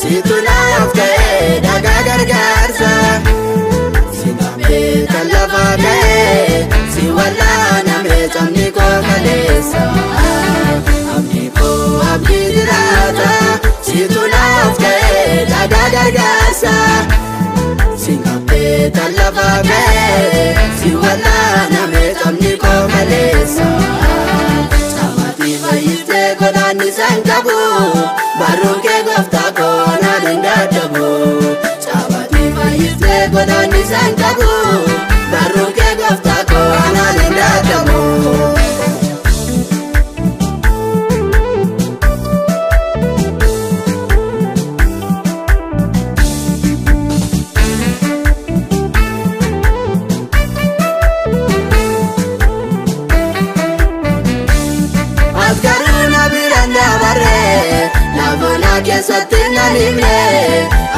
situ naaf ta'e dhagaa gargaarsa. Siname talafa ga'e si wallaaname camni koo kaleessa. Abdi koo abdi jiraata situ naaf ta'e dhagaa gargaarsa. Siname talafa ga'e si wallaaname camni koo kaleessa. Samati fayyiste godaanni san qabu barruun kee gooftaa koo na danda'amu. Samati fayyiste godaanni san qabu barruun kee gooftaa koo na danda'amu. Keessatti nanimne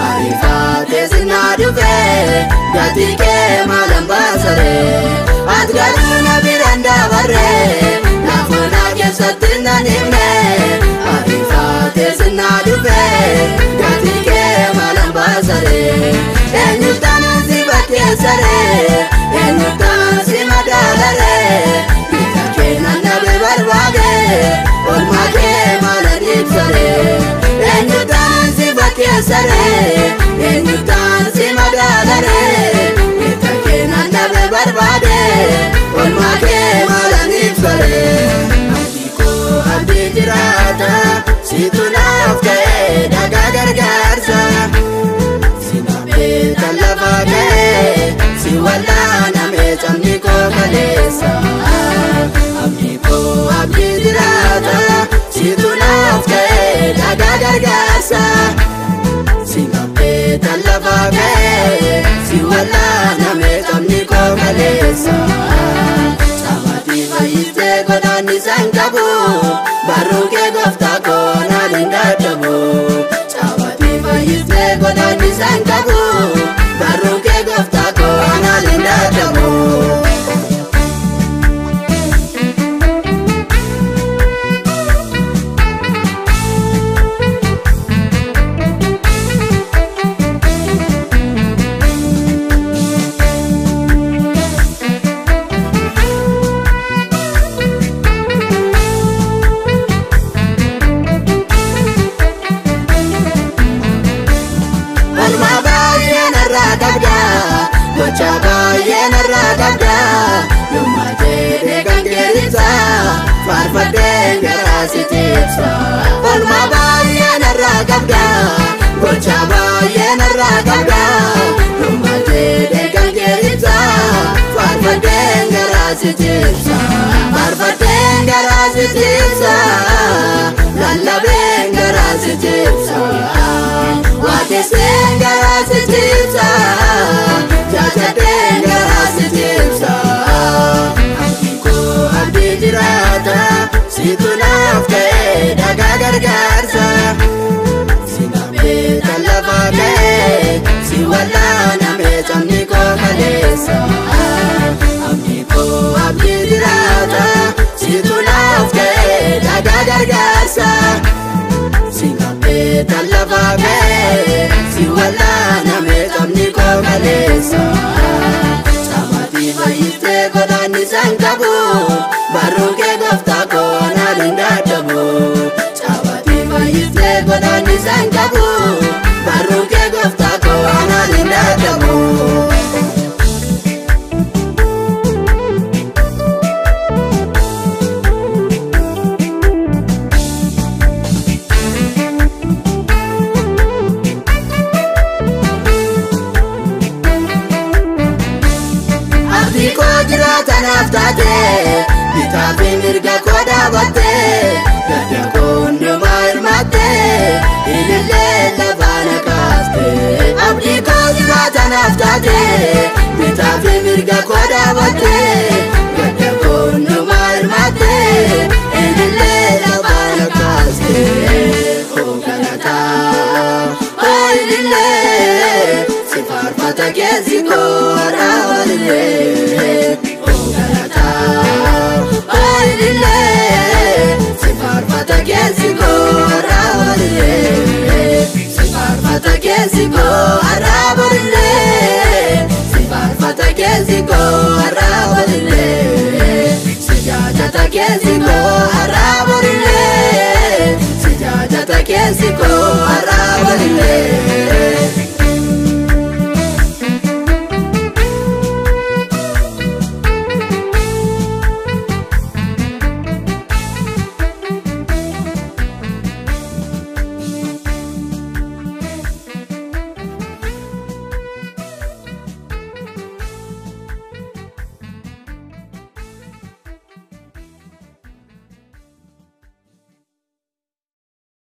ariifatee sinaa dhufe gati kee maalan baasare. Ati garuu na biraan dabarre lafoona keessatti nanimne ariifatee sinaa dhufe gati kee maalan baasare. Eenyuutaan si bakkeessare eenyuutaan si madaalare bita kee nannabe barbaade olmaa kee maalan ibsare. Eenyuutaan si bakkeessare eenyuutaan si madaalare bita kee nannabe barbaade olmaa kee maalan ibsare. Abdi koo abdi jiraata situ naaf ta'e dhagaa gargaarsa. Siname talafa ga'e si wallaaname camni koo kaleessa. Abdi koo abdi jiraata situ naaf ta'e dhagaa gargaarsa. Siname talafa ga'e si wallaaname camni koo kaleessa. Samati fayyiste godaanni san qabu barruun kee gooftaa koo na danda'amu. Samati fayyiste godaanni san qabu barruun kee gooftaa koo na danda'amu. Gocha baay'ee narraa qabda yommaa jedhee kan keessa faarfadhee garaa si tiibsa. Olmaa baay'ee narraa qabda gocha baay'ee narraa qabda yommaa jedhee kan keessa faarfadhee garaa si tiibsa. Faarfadhee garaa si tiibsa lallabee garaa si tiibsa. Waaqessee garaa si tiibsa. Jajjabee garaa si tiibsa. Abdi koo abdi jiraata situ naaf ta'e dhagaa gargaarsa. Siname talafa ga'e si wallaaname camni koo kaleessa. Abdi koo abdi jiraata situ naaf ta'e dhagaa gargaarsa. Siname talafa ga'e si wallaaname camni koo kaleessa. Samati fayyiste godaanni san qabu barruun kee gooftaa koo na danda'amu. Samati fayyiste godaanni san qabu barruun kee gooftaa koo na danda'amu. Naaf taate bitaa fi mirga koo dhaabatte gadda koo hundumaa hirmaatte ilillee lafaa na kaaste. Abdi koo jiraata naaf taate bitaa fi mirga koo dhaabatte gadda koo hundumaa hirmaatte ilillee lafaa na kaaste. Oo galataa oo ilillee si faarfata keessi koo raawwalee. Si farfata keessi koo raawwalee. go.